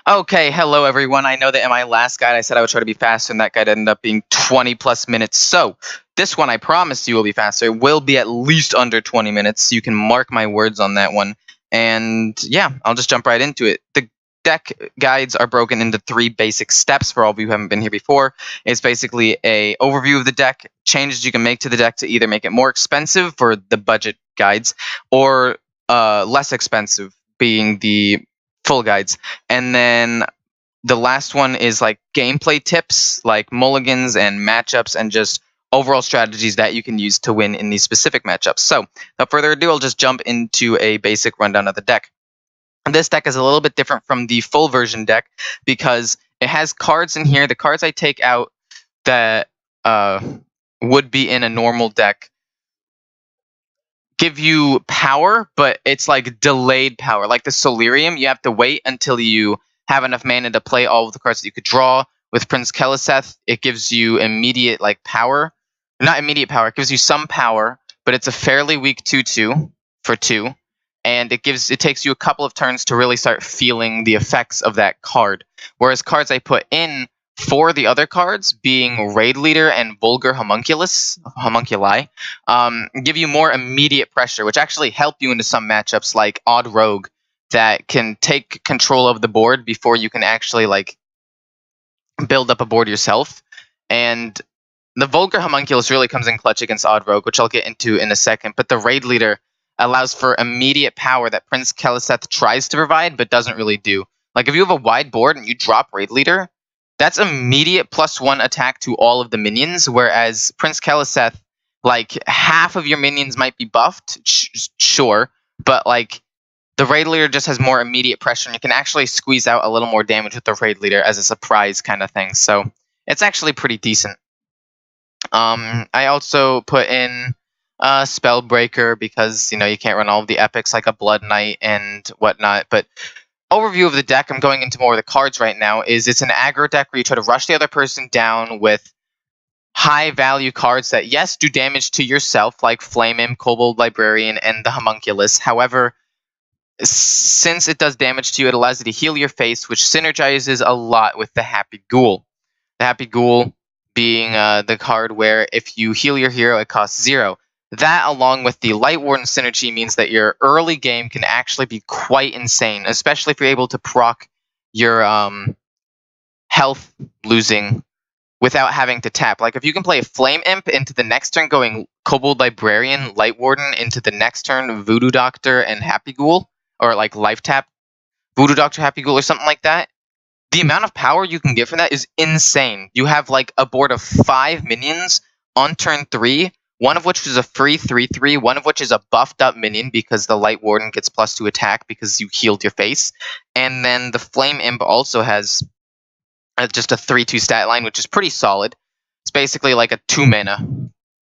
Okay, hello everyone. I know that in my last guide I said I would try to be faster, and that guide ended up being 20 plus minutes. So, this one I promise you will be faster. It will be at least under 20 minutes. You can mark my words on that one. And yeah, I'll just jump right into it. The deck guides are broken into 3 basic steps for all of you who haven't been here before. It's basically a overview of the deck, changes you can make to the deck to either make it more expensive for the budget guides or less expensive, being the full guides. And then the last one is like gameplay tips, like mulligans and matchups, and just overall strategies that you can use to win in these specific matchups. So, without further ado, I'll just jump into a basic rundown of the deck. This deck is a little bit different from the full version deck because it has cards in here. The cards I take out that would be in a normal deck give you power, but it's like delayed power. Like the Solarium, you have to wait until you have enough mana to play all of the cards that you could draw. With Prince Keleseth, it gives you immediate like power. Not immediate power, it gives you some power, but it's a fairly weak 2/2 for 2. And it takes you a couple of turns to really start feeling the effects of that card. Whereas cards I put in for the other cards, being Raid Leader and Vulgar Homunculi, give you more immediate pressure, which actually help you into some matchups like Odd Rogue that can take control of the board before you can actually like build up a board yourself. And the Vulgar Homunculus really comes in clutch against Odd Rogue, which I'll get into in a second. But the Raid Leader allows for immediate power that Prince Keleseth tries to provide, but doesn't really do. Like if you have a wide board and you drop Raid Leader, that's immediate +1 attack to all of the minions, whereas Prince Keleseth, like half of your minions might be buffed, sure, but like the Raid Leader just has more immediate pressure, and you can actually squeeze out a little more damage with the Raid Leader as a surprise kind of thing. So it's actually pretty decent. I also put in Spellbreaker because you can't run all of the epics like a Blood Knight and whatnot. But overview of the deck, I'm going into more of the cards right now. It's an aggro deck where you try to rush the other person down with high value cards that yes do damage to yourself, like Flame Imp, Kobold Librarian, and the Homunculus. However, since it does damage to you, it allows you to heal your face, which synergizes a lot with the Happy Ghoul. The Happy Ghoul being the card where if you heal your hero, it costs 0. That, along with the Light Warden synergy, means that your early game can actually be quite insane, especially if you're able to proc your health losing without having to tap. Like if you can play a Flame Imp into the next turn, going Kobold Librarian, Light Warden into the next turn, Voodoo Doctor, and Happy Ghoul, or like Life Tap, Voodoo Doctor, Happy Ghoul, or something like that. The amount of power you can get from that is insane. You have like a board of 5 minions on turn 3, one of which is a free 3/3, one of which is a buffed up minion because the Light Warden gets +2 attack because you healed your face. And then the Flame Imp also has just a 3/2 stat line, which is pretty solid. It's basically like a 2 mana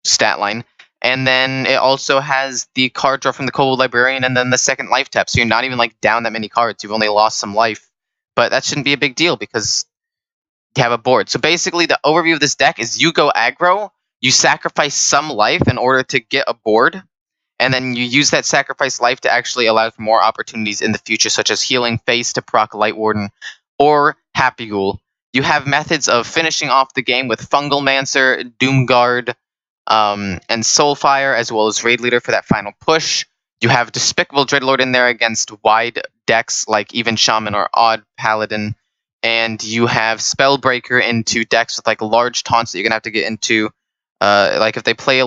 stat line. And then it also has the card draw from the Kobold Librarian and then the second life tap. So you're not even like down that many cards. You've only lost some life. But that shouldn't be a big deal because you have a board. So basically, the overview of this deck is you go aggro, you sacrifice some life in order to get a board, and then you use that sacrificed life to actually allow for more opportunities in the future, such as healing face to proc Light Warden or Happy Ghoul. You have methods of finishing off the game with Fungal Mancer, Doomguard, and Soulfire, as well as Raid Leader for that final push. You have Despicable Dreadlord in there against wide decks like even Shaman or Odd Paladin. And you have Spellbreaker into decks with like large taunts that you're going to have to get into. Like if they play a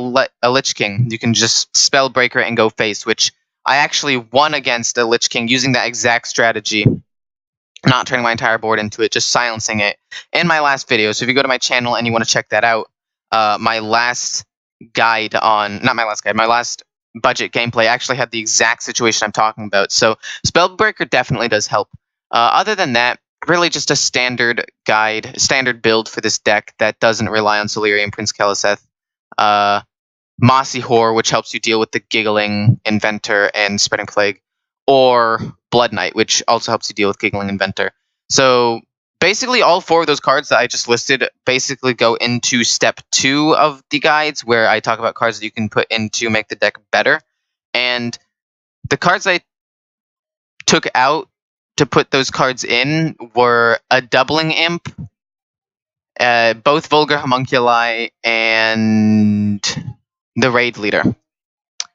Lich King, you can just Spellbreaker and go face, which I actually won against a Lich King using that exact strategy. Not turning my entire board into it, just silencing it in my last video. So if you go to my channel and you want to check that out, my last guide on, not my last guide, my last budget gameplay actually had the exact situation I'm talking about. So Spellbreaker definitely does help. Other than that, really just a standard guide, standard build for this deck that doesn't rely on Solarium, Prince Keleseth. Mossy Whore, which helps you deal with the Giggling Inventor and Spreading Plague, or Blood Knight, which also helps you deal with Giggling Inventor. So basically all 4 of those cards that I just listed basically go into step 2 of the guides, where I talk about cards that you can put in to make the deck better. And the cards I took out to put those cards in were a Doubling Imp, both Vulgar Homunculi, and the Raid Leader.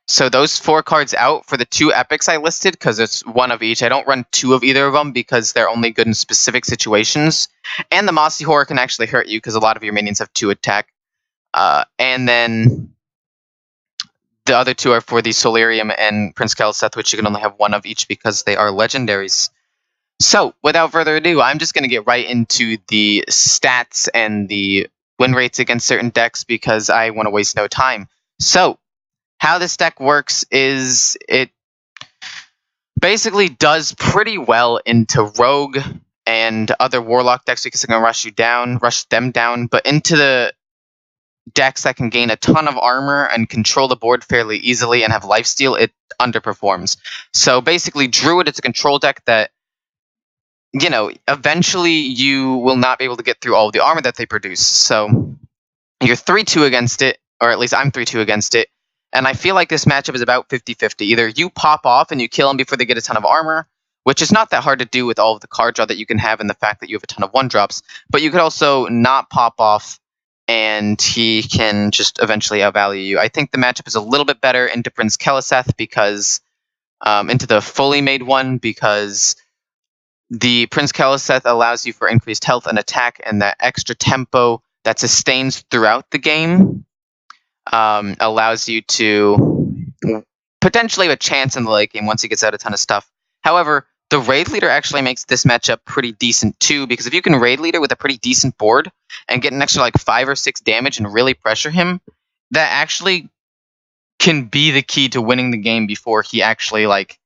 So those 4 cards out for the 2 epics I listed, because it's one of each. I don't run 2 of either of them because they're only good in specific situations. And the Mossy Horror can actually hurt you because a lot of your minions have 2 attack. And then the other 2 are for the Solarium and Prince Keleseth, which you can only have 1 of each because they are legendaries. So, without further ado, I'm just going to get right into the stats and the win rates against certain decks because I want to waste no time. So, how this deck works is it basically does pretty well into Rogue and other Warlock decks because it can rush them down, but into the decks that can gain a ton of armor and control the board fairly easily and have lifesteal, it underperforms. So basically, Druid is a control deck that, you know, eventually you will not be able to get through all of the armor that they produce. So you're 3-2 against it, or at least I'm 3-2 against it. And I feel like this matchup is about 50-50. Either you pop off and you kill them before they get a ton of armor, which is not that hard to do with all of the card draw that you can have and the fact that you have a ton of 1-drops. But you could also not pop off and he can just eventually outvalue you. I think the matchup is a little bit better into Prince Keleseth because into the fully made one, because the Prince Keleseth allows you for increased health and attack and that extra tempo that sustains throughout the game. Allows you to potentially have a chance in the late game once he gets out a ton of stuff. However, the Raid Leader actually makes this matchup pretty decent too, because if you can Raid Leader with a pretty decent board and get an extra like 5 or 6 damage and really pressure him, that actually can be the key to winning the game before he actually like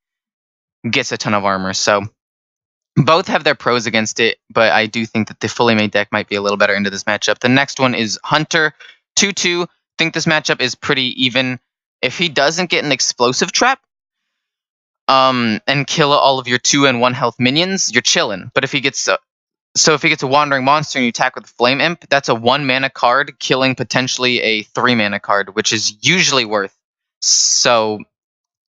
gets a ton of armor. So both have their pros against it, but I do think that the fully made deck might be a little better into this matchup. The next one is Hunter, 2-2. Think this matchup is pretty even. If he doesn't get an explosive trap and kill all of your 2 and 1 health minions, you're chilling. But if he gets if he gets a wandering monster and you attack with Flame Imp, that's a 1 mana card killing potentially a 3 mana card, which is usually worth. So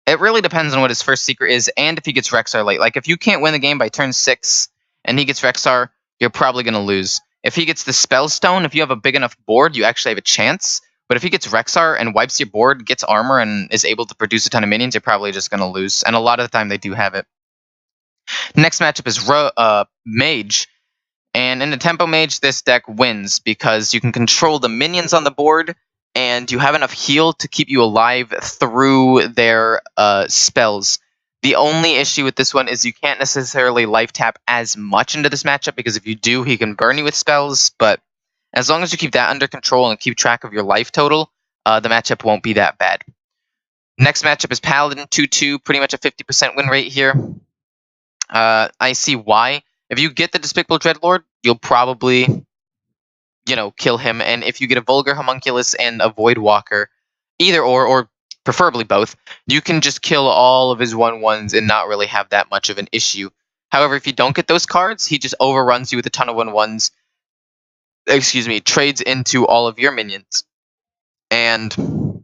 it really depends on what his first secret is and if he gets Rexar late. Like if you can't win the game by turn 6 and he gets Rexar, you're probably going to lose. If he gets the Spellstone, if you have a big enough board, you actually have a chance. But if he gets Rexar and wipes your board, gets armor, and is able to produce a ton of minions, you're probably just going to lose. And a lot of the time, they do have it. Next matchup is Mage. And in the Tempo Mage, this deck wins because you can control the minions on the board, and you have enough heal to keep you alive through their spells. The only issue with this one is you can't necessarily life tap as much into this matchup, because if you do, he can burn you with spells, but as long as you keep that under control and keep track of your life total, the matchup won't be that bad. Next matchup is Paladin, 2-2, pretty much a 50% win rate here. I see why. If you get the Despicable Dreadlord, you'll probably, kill him. And if you get a Vulgar Homunculus and a Void Walker, either or preferably both, you can just kill all of his 1/1s and not really have that much of an issue. However, if you don't get those cards, he just overruns you with a ton of 1/1s. Trades into all of your minions and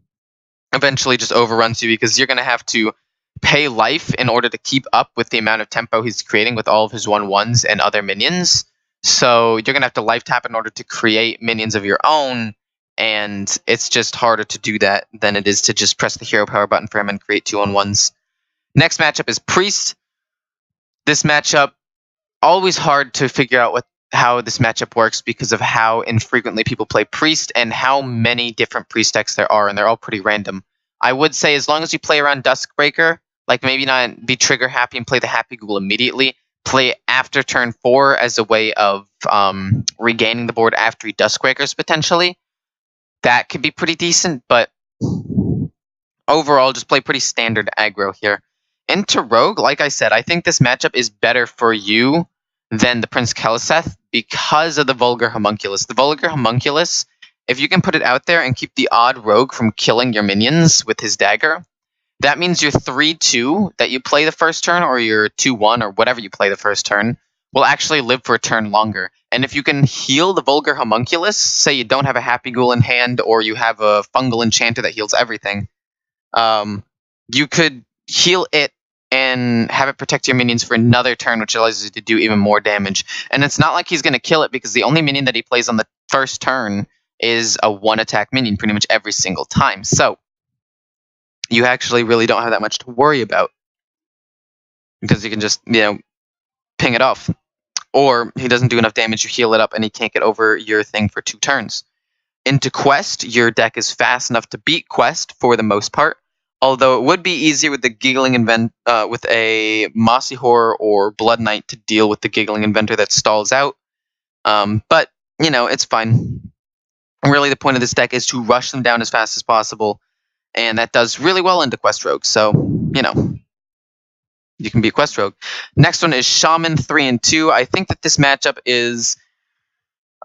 eventually just overruns you because you're going to have to pay life in order to keep up with the amount of tempo he's creating with all of his 1/1s and other minions. So you're going to have to life tap in order to create minions of your own, and it's just harder to do that than it is to just press the hero power button for him and create 2 1/1s. Next matchup is Priest. This matchup, always hard to figure out how this matchup works because of how infrequently people play Priest and how many different Priest decks there are, and they're all pretty random. I would say as long as you play around Duskbreaker, like maybe not be trigger happy and play the Happy Ghoul immediately, play after turn 4 as a way of regaining the board after he Duskbreakers potentially, that could be pretty decent, but overall just play pretty standard aggro here. Into Rogue, like I said, I think this matchup is better for you than the Prince Keleseth because of the Vulgar Humunculus. The Vulgar Humunculus, if you can put it out there and keep the odd rogue from killing your minions with his dagger, that means your 3-2 that you play the first turn, or your 2-1, or whatever you play the first turn, will actually live for a turn longer. And if you can heal the Vulgar Humunculus, say you don't have a Happy Ghoul in hand, or you have a Fungal Enchanter that heals everything, you could heal it and have it protect your minions for another turn, which allows you to do even more damage. And it's not like he's going to kill it, because the only minion that he plays on the first turn is a 1-attack minion pretty much every single time. So you actually really don't have that much to worry about, because you can just, ping it off. Or he doesn't do enough damage, you heal it up, and he can't get over your thing for 2 turns. Into Quest, your deck is fast enough to beat Quest for the most part, although it would be easier with the Giggling with a Mossy Horror or Blood Knight to deal with the Giggling Inventor that stalls out. But, it's fine. Really, the point of this deck is to rush them down as fast as possible, and that does really well into Quest Rogue, so, you can be a Quest Rogue. Next one is Shaman 3 and 2. I think that this matchup is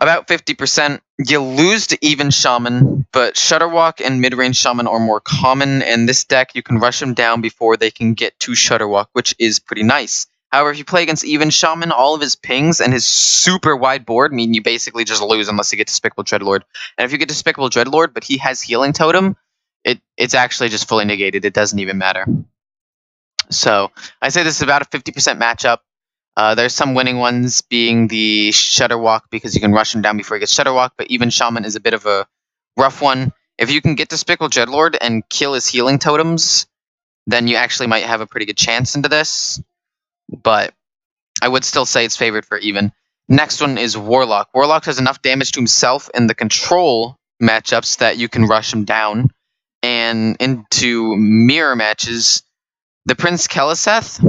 about 50%. You lose to even Shaman, but Shudderwalk and mid-range Shaman are more common, and this deck you can rush them down before they can get to Shudderwalk, which is pretty nice. However, if you play against even Shaman, all of his pings and his super wide board mean you basically just lose unless you get Despicable Dreadlord. And if you get Despicable Dreadlord, but he has Healing Totem, it's actually just fully negated. It doesn't even matter. So I say this is about a 50% matchup. There's some winning ones, being the Shudderwalk, because you can rush him down before he gets Shudderwalk, but even Shaman is a bit of a rough one. If you can get Despicable Dreadlord and kill his healing totems, then you actually might have a pretty good chance into this. But I would still say it's favored for even. Next one is Warlock. Warlock has enough damage to himself in the control matchups that you can rush him down. And into mirror matches, the Prince Keleseth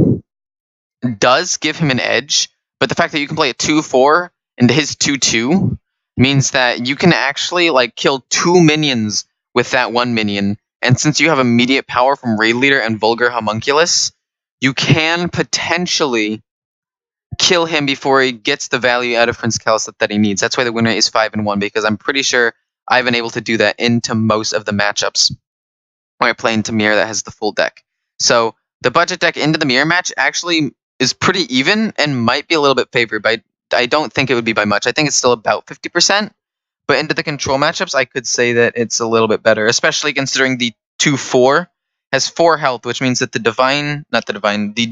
does give him an edge, but the fact that you can play a 2-4 into his 2-2 means that you can actually kill 2 minions with that 1 minion. And since you have immediate power from Raid Leader and Vulgar Humunculous, you can potentially kill him before he gets the value out of Prince Keleseth that he needs. That's why the win rate is 5-1, because I'm pretty sure I've been able to do that into most of the matchups when I play into Mirror that has the full deck. So the budget deck into the Mirror match actually is pretty even and might be a little bit favored, but I don't think it would be by much. I think it's still about 50%, but into the control matchups, I could say that it's a little bit better, especially considering the 2-4 has 4 health, which means that the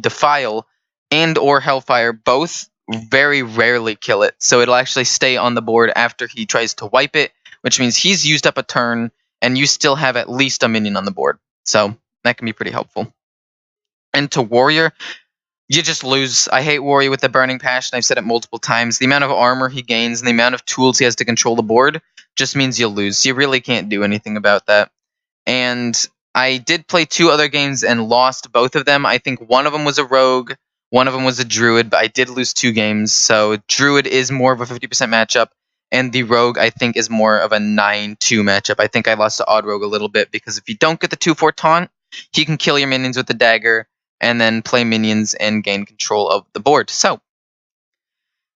Defile and or Hellfire both very rarely kill it, so it'll actually stay on the board after he tries to wipe it, which means he's used up a turn, and you still have at least a minion on the board, so that can be pretty helpful. And to Warrior, you just lose. I hate Warrior with the Burning Passion. I've said it multiple times. The amount of armor he gains and the amount of tools he has to control the board just means you'll lose. You really can't do anything about that. And I did play 2 other games and lost both of them. I think one of them was a Rogue, one of them was a Druid, but I did lose 2 games. So Druid is more of a 50% matchup, and the Rogue, I think, is more of a 9-2 matchup. I think I lost to Odd Rogue a little bit, because if you don't get the 2-4 taunt, he can kill your minions with the dagger, and then play minions and gain control of the board. So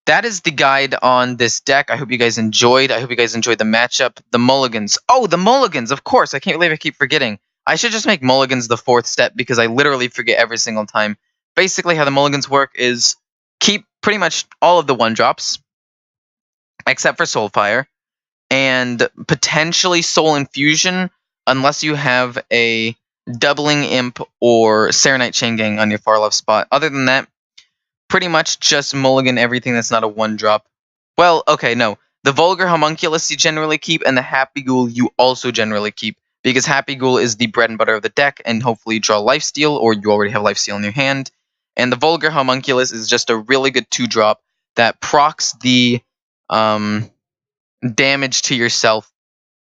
that is the guide on this deck. I hope you guys enjoyed. I hope you guys enjoyed the matchup. The mulligans. Oh, the mulligans, of course. I can't believe I keep forgetting. I should just make mulligans the 4th step, because I literally forget every single time. Basically, how the mulligans work is keep pretty much all of the 1-drops, except for Soulfire, and potentially Soul Infusion, unless you have a Doubling Imp or Serenite Chain Gang on your far left spot. Other than that, pretty much just mulligan everything that's not a 1-drop. Well, okay, no. The Vulgar Humunculous you generally keep, and the Happy Ghoul you also generally keep, because Happy Ghoul is the bread and butter of the deck, and hopefully you draw Lifesteal, or you already have Lifesteal in your hand. And the Vulgar Humunculous is just a really good 2-drop that procs the damage to yourself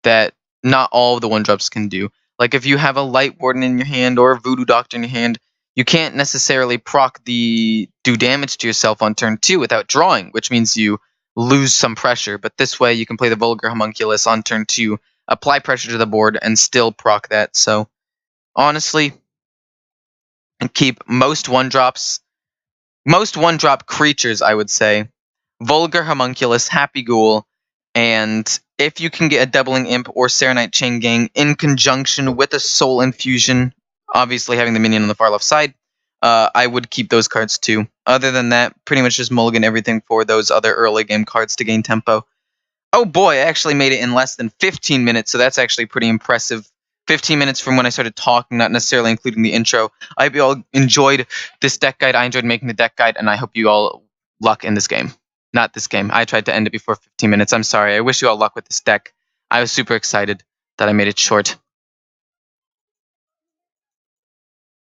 that not all of the 1-drops can do. Like if you have a Light Warden in your hand or a Voodoo Doctor in your hand, you can't necessarily do damage to yourself on turn 2 without drawing, which means you lose some pressure. But this way you can play the Vulgar Humunculus on turn 2, apply pressure to the board, and still proc that. So honestly, keep most 1-drop creatures, I would say. Vulgar Humunculus, Happy Ghoul, and if you can get a Doubling Imp or Serenite Chain Gang in conjunction with a Soul Infusion, obviously having the minion on the far left side, I would keep those cards too. Other than that, pretty much just mulligan everything for those other early game cards to gain tempo. Oh boy, I actually made it in less than 15 minutes, so that's actually pretty impressive 15 minutes from when I started talking, not necessarily including the intro. I hope you all enjoyed this deck guide. I enjoyed making the deck guide, and I hope you all luck in this game. Not this game. I tried to end it before 15 minutes. I'm sorry. I wish you all luck with this deck. I was super excited that I made it short.